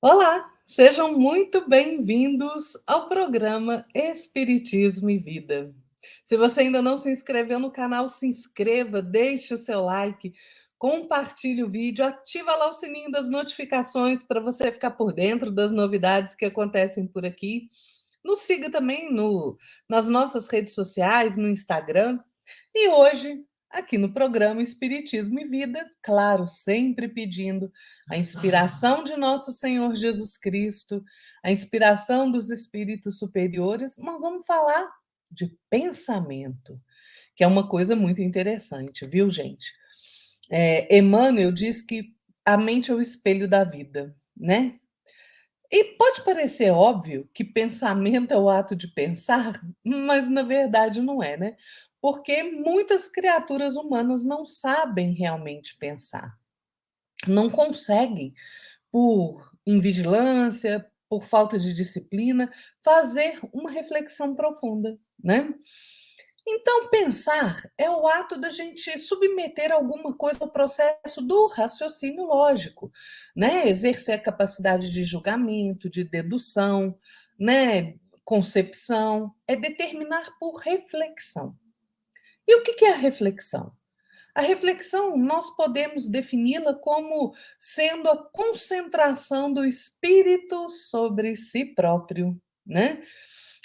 Olá, sejam muito bem-vindos ao programa Espiritismo e Vida. Se você ainda não se inscreveu no canal, se inscreva, deixe o seu like, compartilhe o vídeo, ativa lá o sininho das notificações para você ficar por dentro das novidades que acontecem por aqui. Nos siga também nas nossas redes sociais, no Instagram. E hoje, aqui no programa Espiritismo e Vida, claro, sempre pedindo a inspiração de nosso Senhor Jesus Cristo, a inspiração dos espíritos superiores, nós vamos falar de pensamento, que é uma coisa muito interessante, viu, gente? Emmanuel diz que a mente é o espelho da vida, né? E pode parecer óbvio que pensamento é o ato de pensar, mas na verdade não é, né? Porque muitas criaturas humanas não sabem realmente pensar, não conseguem, por invigilância, por falta de disciplina, fazer uma reflexão profunda, né? Então, pensar é o ato da gente submeter alguma coisa ao processo do raciocínio lógico, né? Exercer a capacidade de julgamento, de dedução, né? Concepção, é determinar por reflexão. E o que é a reflexão? A reflexão, nós podemos defini-la como sendo a concentração do espírito sobre si próprio, né?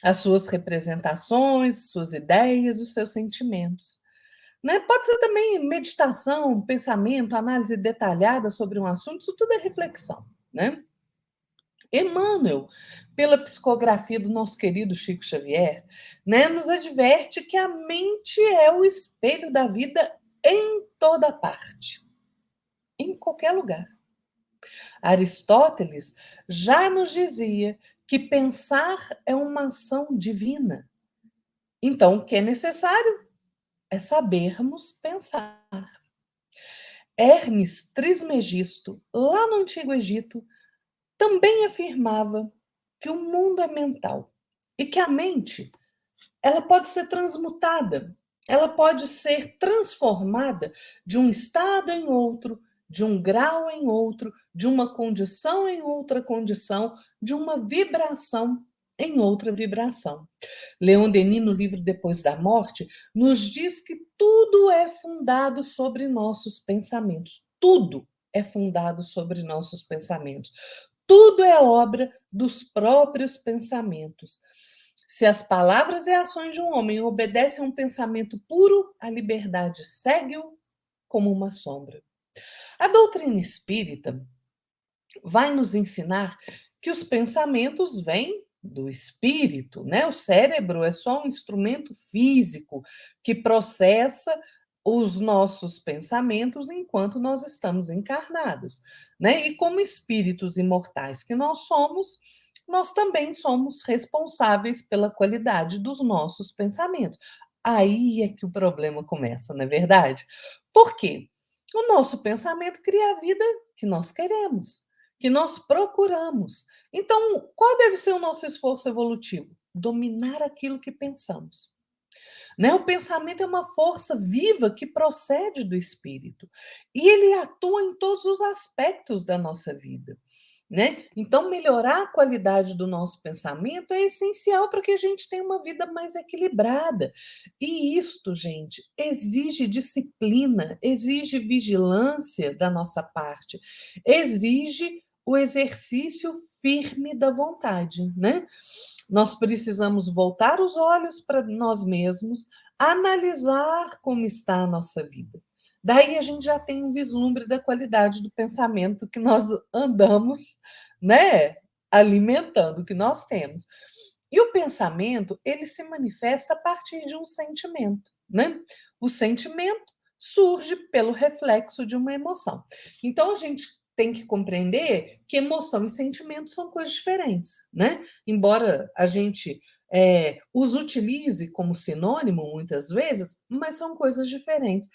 As suas representações, suas ideias, os seus sentimentos. Né? Pode ser também meditação, pensamento, análise detalhada sobre um assunto, isso tudo é reflexão. Né? Emmanuel, pela psicografia do nosso querido Chico Xavier, né, nos adverte que a mente é o espelho da vida em toda parte, em qualquer lugar. Aristóteles já nos dizia que pensar é uma ação divina. Então, o que é necessário é sabermos pensar. Hermes Trismegisto, lá no Antigo Egito, também afirmava que o mundo é mental e que a mente ela pode ser transmutada, ela pode ser transformada de um estado em outro, de um grau em outro, de uma condição em outra condição, de uma vibração em outra vibração. Leon Denis, no livro Depois da Morte, nos diz que tudo é fundado sobre nossos pensamentos. Tudo é fundado sobre nossos pensamentos. Tudo é obra dos próprios pensamentos. Se as palavras e ações de um homem obedecem a um pensamento puro, a liberdade segue-o como uma sombra. A doutrina espírita vai nos ensinar que os pensamentos vêm do espírito, né? O cérebro é só um instrumento físico que processa os nossos pensamentos enquanto nós estamos encarnados, né? E como espíritos imortais que nós também somos responsáveis pela qualidade dos nossos pensamentos. Aí é que o problema começa, não é verdade? Por quê? O nosso pensamento cria a vida que nós queremos, que nós procuramos. Então, qual deve ser o nosso esforço evolutivo? Dominar aquilo que pensamos. Né? O pensamento é uma força viva que procede do espírito e ele atua em todos os aspectos da nossa vida. Né? Então, melhorar a qualidade do nosso pensamento é essencial para que a gente tenha uma vida mais equilibrada. E isto, gente, exige disciplina, exige vigilância da nossa parte, exige o exercício firme da vontade, né? Nós precisamos voltar os olhos para nós mesmos, analisar como está a nossa vida. Daí a gente já tem um vislumbre da qualidade do pensamento que nós andamos, né, alimentando, que nós temos. E o pensamento, ele se manifesta a partir de um sentimento, né? O sentimento surge pelo reflexo de uma emoção. Então a gente tem que compreender que emoção e sentimento são coisas diferentes, né? Embora a gente os utilize como sinônimo muitas vezes, mas são coisas diferentes.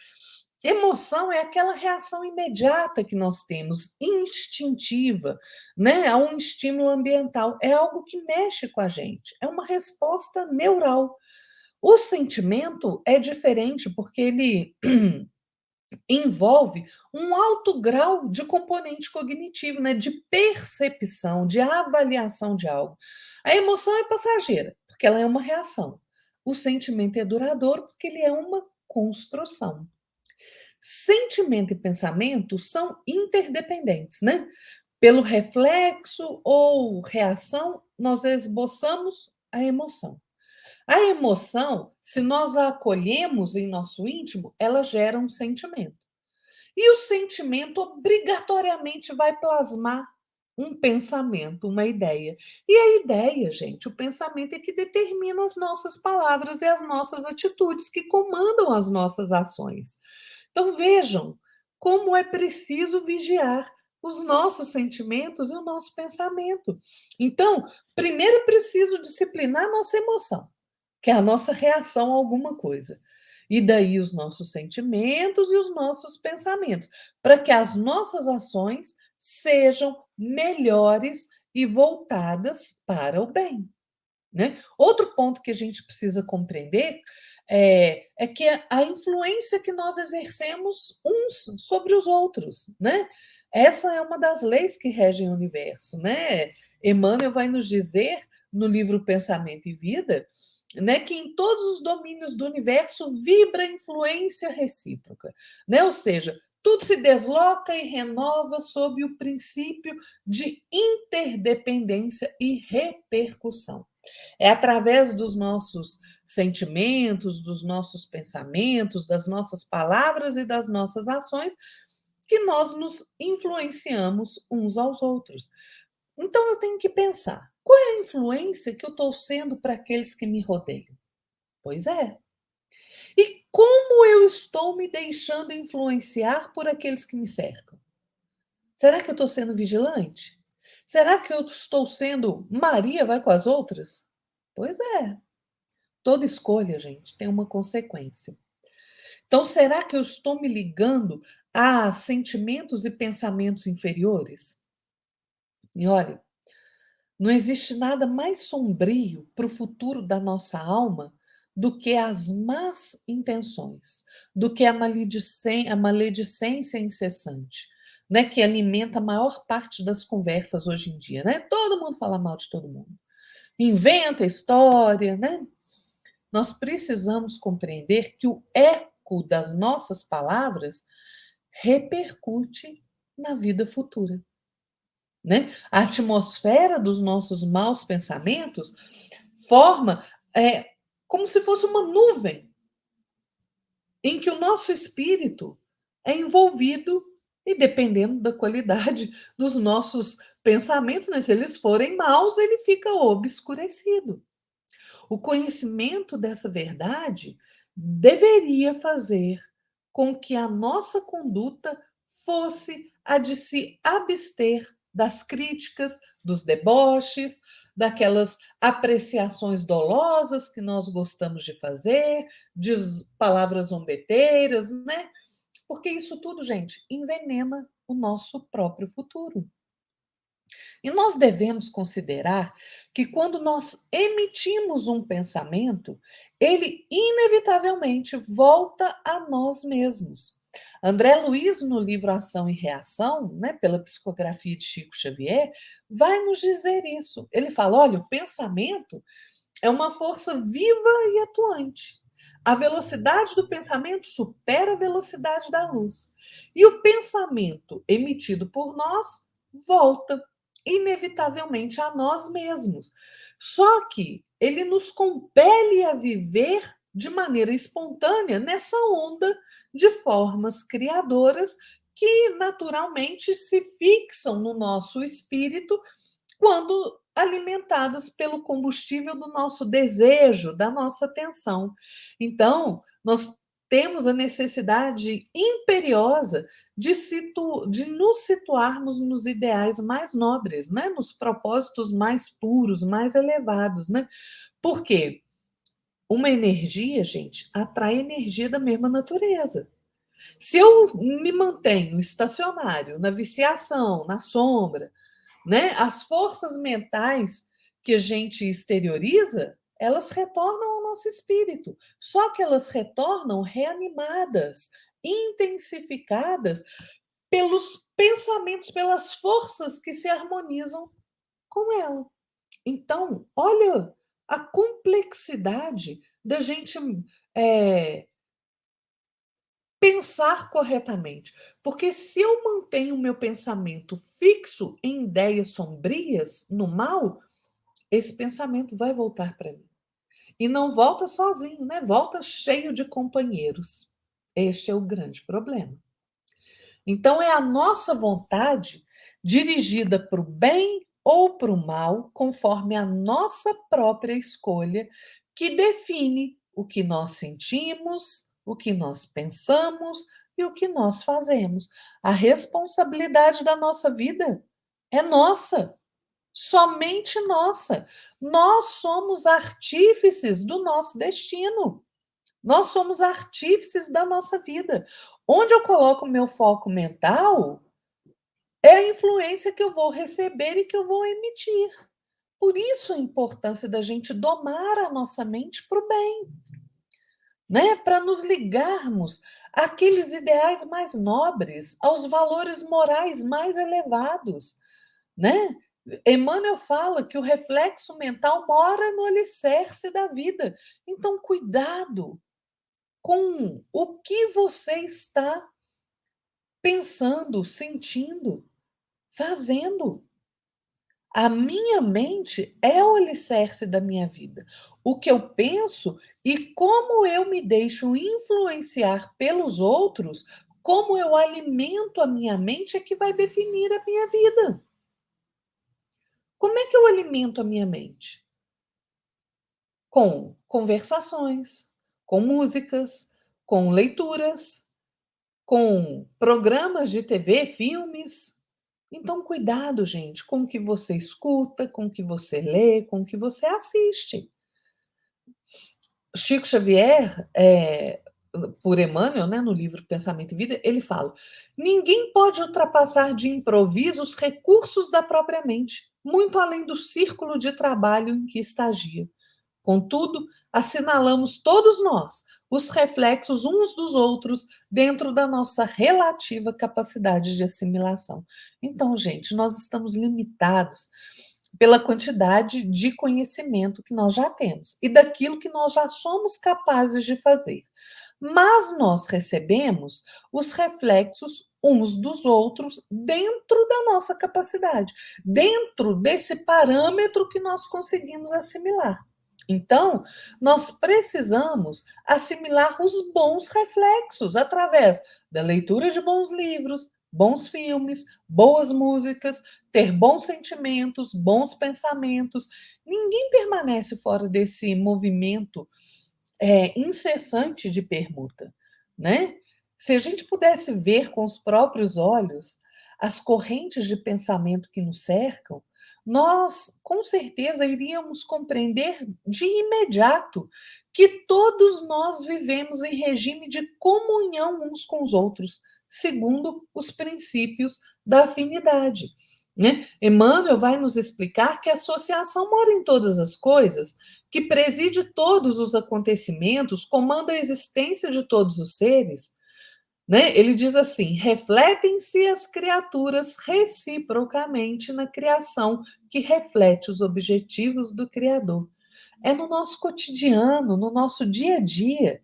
Emoção é aquela reação imediata que nós temos, instintiva, né, a um estímulo ambiental. É algo que mexe com a gente, é uma resposta neural. O sentimento é diferente porque ele envolve um alto grau de componente cognitivo, né, de percepção, de avaliação de algo. A emoção é passageira, porque ela é uma reação. O sentimento é duradouro, porque ele é uma construção. Sentimento e pensamento são interdependentes, né? Pelo reflexo ou reação, nós esboçamos a emoção. A emoção, se nós a acolhemos em nosso íntimo, ela gera um sentimento. E o sentimento obrigatoriamente vai plasmar um pensamento, uma ideia. E a ideia, gente, o pensamento é que determina as nossas palavras e as nossas atitudes, que comandam as nossas ações. Então vejam como é preciso vigiar os nossos sentimentos e o nosso pensamento. Então, primeiro é preciso disciplinar a nossa emoção, que é a nossa reação a alguma coisa. E daí os nossos sentimentos e os nossos pensamentos, para que as nossas ações sejam melhores e voltadas para o bem. Né? Outro ponto que a gente precisa compreender é que a influência que nós exercemos uns sobre os outros. Né? Essa é uma das leis que regem o universo. Né? Emmanuel vai nos dizer, no livro Pensamento e Vida, né, que em todos os domínios do universo vibra a influência recíproca. Né? Ou seja, tudo se desloca e renova sob o princípio de interdependência e repercussão. É através dos nossos sentimentos, dos nossos pensamentos, das nossas palavras e das nossas ações que nós nos influenciamos uns aos outros. Então eu tenho que pensar, qual é a influência que eu estou sendo para aqueles que me rodeiam? Pois é. E como eu estou me deixando influenciar por aqueles que me cercam? Será que eu estou sendo vigilante? Será que eu estou sendo Maria vai com as outras? Pois é. Toda escolha, gente, tem uma consequência. Então, será que eu estou me ligando a sentimentos e pensamentos inferiores? E olha, não existe nada mais sombrio para o futuro da nossa alma do que as más intenções, do que a maledicência incessante, né, que alimenta a maior parte das conversas hoje em dia, né? Todo mundo fala mal de todo mundo. Inventa história, né? Nós precisamos compreender que o eco das nossas palavras repercute na vida futura. Né? A atmosfera dos nossos maus pensamentos forma como se fosse uma nuvem em que o nosso espírito é envolvido e dependendo da qualidade dos nossos pensamentos, né? Se eles forem maus, ele fica obscurecido. O conhecimento dessa verdade deveria fazer com que a nossa conduta fosse a de se abster das críticas, dos deboches, daquelas apreciações dolosas que nós gostamos de fazer, de palavras zombeteiras, né? Porque isso tudo, gente, envenena o nosso próprio futuro. E nós devemos considerar que quando nós emitimos um pensamento, ele inevitavelmente volta a nós mesmos. André Luiz, no livro Ação e Reação, né, pela psicografia de Chico Xavier, vai nos dizer isso. Ele fala: olha, o pensamento é uma força viva e atuante. A velocidade do pensamento supera a velocidade da luz. E o pensamento emitido por nós volta inevitavelmente a nós mesmos. Só que ele nos compele a viver de maneira espontânea nessa onda de formas criadoras que naturalmente se fixam no nosso espírito quando alimentadas pelo combustível do nosso desejo, da nossa atenção. Então, nós temos a necessidade imperiosa de nos situarmos nos ideais mais nobres, né? Nos propósitos mais puros, mais elevados. Né? Por quê? Uma energia, gente, atrai energia da mesma natureza. Se eu me mantenho estacionário, na viciação, na sombra, né? As forças mentais que a gente exterioriza, elas retornam ao nosso espírito. Só que elas retornam reanimadas, intensificadas pelos pensamentos, pelas forças que se harmonizam com ela. Então, olha a complexidade da gente pensar corretamente. Porque se eu mantenho o meu pensamento fixo em ideias sombrias, no mal, esse pensamento vai voltar para mim. E não volta sozinho, né? Volta cheio de companheiros. Este é o grande problema. Então, é a nossa vontade dirigida para o bem ou para o mal, conforme a nossa própria escolha, que define o que nós sentimos, o que nós pensamos e o que nós fazemos. A responsabilidade da nossa vida é nossa, somente nossa. Nós somos artífices do nosso destino. Nós somos artífices da nossa vida. Onde eu coloco o meu foco mental é a influência que eu vou receber e que eu vou emitir. Por isso a importância da gente domar a nossa mente para o bem, né? Para nos ligarmos àqueles ideais mais nobres, aos valores morais mais elevados, né? Emmanuel fala que o reflexo mental mora no alicerce da vida. Então, cuidado com o que você está pensando, sentindo, fazendo. A minha mente é o alicerce da minha vida. O que eu penso e como eu me deixo influenciar pelos outros, como eu alimento a minha mente é que vai definir a minha vida. Como é que eu alimento a minha mente? Com conversações, com músicas, com leituras, com programas de TV, filmes. Então, cuidado, gente, com o que você escuta, com o que você lê, com o que você assiste. Chico Xavier, por Emmanuel, né, no livro Pensamento e Vida, ele fala: ninguém pode ultrapassar de improviso os recursos da própria mente, muito além do círculo de trabalho em que estagia. Contudo, assinalamos todos nós os reflexos uns dos outros dentro da nossa relativa capacidade de assimilação. Então, gente, nós estamos limitados pela quantidade de conhecimento que nós já temos e daquilo que nós já somos capazes de fazer. Mas nós recebemos os reflexos uns dos outros dentro da nossa capacidade, dentro desse parâmetro que nós conseguimos assimilar. Então, nós precisamos assimilar os bons reflexos através da leitura de bons livros, bons filmes, boas músicas, ter bons sentimentos, bons pensamentos. Ninguém permanece fora desse movimento incessante de permuta, né? Se a gente pudesse ver com os próprios olhos as correntes de pensamento que nos cercam, nós com certeza iríamos compreender de imediato que todos nós vivemos em regime de comunhão uns com os outros, segundo os princípios da afinidade. Né? Emmanuel vai nos explicar que a associação mora em todas as coisas, que preside todos os acontecimentos, comanda a existência de todos os seres. Né? Ele diz assim: refletem-se as criaturas reciprocamente na criação que reflete os objetivos do Criador. É no nosso cotidiano, no nosso dia a dia,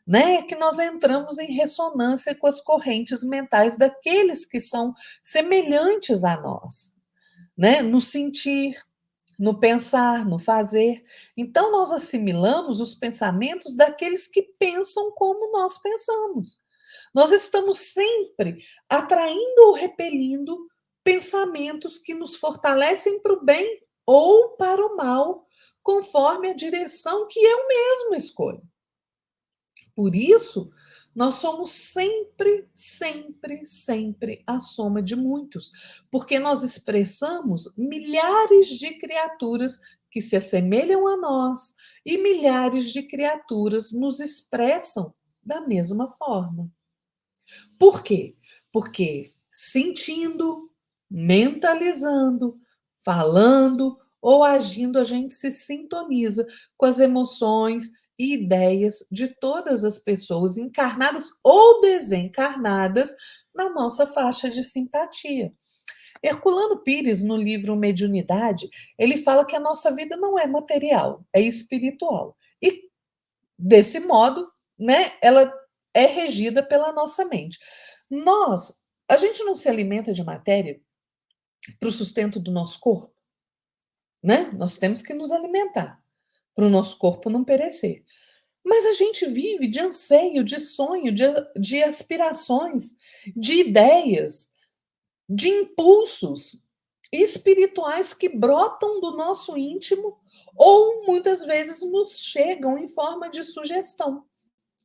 né, que nós entramos em ressonância com as correntes mentais daqueles que são semelhantes a nós, né? No sentir, no pensar, no fazer. Então, nós assimilamos os pensamentos daqueles que pensam como nós pensamos. Nós estamos sempre atraindo ou repelindo pensamentos que nos fortalecem para o bem ou para o mal, conforme a direção que eu mesmo escolho. Por isso, nós somos sempre, sempre, sempre a soma de muitos, porque nós expressamos milhares de criaturas que se assemelham a nós e milhares de criaturas nos expressam da mesma forma. Por quê? Porque sentindo, mentalizando, falando ou agindo, a gente se sintoniza com as emoções e ideias de todas as pessoas encarnadas ou desencarnadas na nossa faixa de simpatia. Herculano Pires, no livro Mediunidade, ele fala que a nossa vida não é material, é espiritual. E, desse modo, né, ela é regida pela nossa mente. A gente não se alimenta de matéria para o sustento do nosso corpo, né? Nós temos que nos alimentar para o nosso corpo não perecer. Mas a gente vive de anseio, de sonho, de aspirações, de ideias, de impulsos espirituais que brotam do nosso íntimo ou muitas vezes nos chegam em forma de sugestão,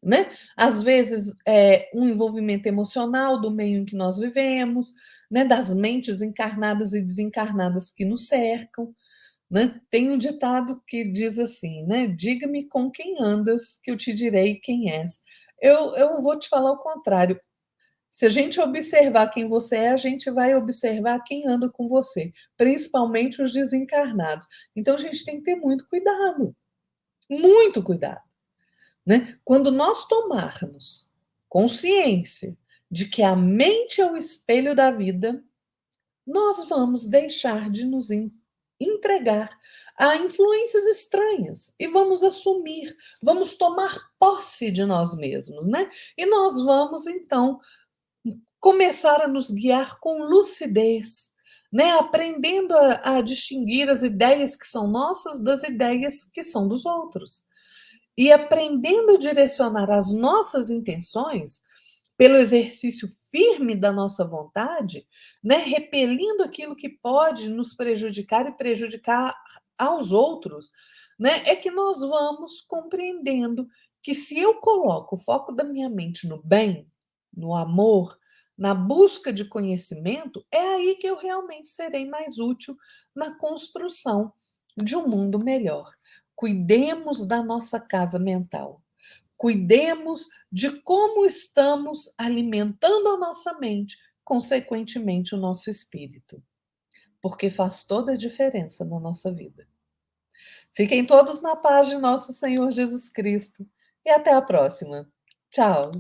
né? Às vezes é um envolvimento emocional do meio em que nós vivemos, né? Das mentes encarnadas e desencarnadas que nos cercam, né? Tem um ditado que diz assim, né? Diga-me com quem andas, que eu te direi quem és. Eu vou te falar o contrário. Se a gente observar quem você é, a gente vai observar quem anda com você, principalmente os desencarnados. Então a gente tem que ter muito cuidado, né? Quando nós tomarmos consciência de que a mente é o espelho da vida, nós vamos deixar de nos entregar a influências estranhas e vamos assumir, vamos tomar posse de nós mesmos, né? E nós vamos então começar a nos guiar com lucidez, né? Aprendendo a distinguir as ideias que são nossas das ideias que são dos outros. E aprendendo a direcionar as nossas intenções pelo exercício firme da nossa vontade, né? Repelindo aquilo que pode nos prejudicar e prejudicar aos outros, né? É que nós vamos compreendendo que se eu coloco o foco da minha mente no bem, no amor, na busca de conhecimento, é aí que eu realmente serei mais útil na construção de um mundo melhor. Cuidemos da nossa casa mental. Cuidemos de como estamos alimentando a nossa mente, consequentemente, o nosso espírito, porque faz toda a diferença na nossa vida. Fiquem todos na paz de nosso Senhor Jesus Cristo e até a próxima. Tchau!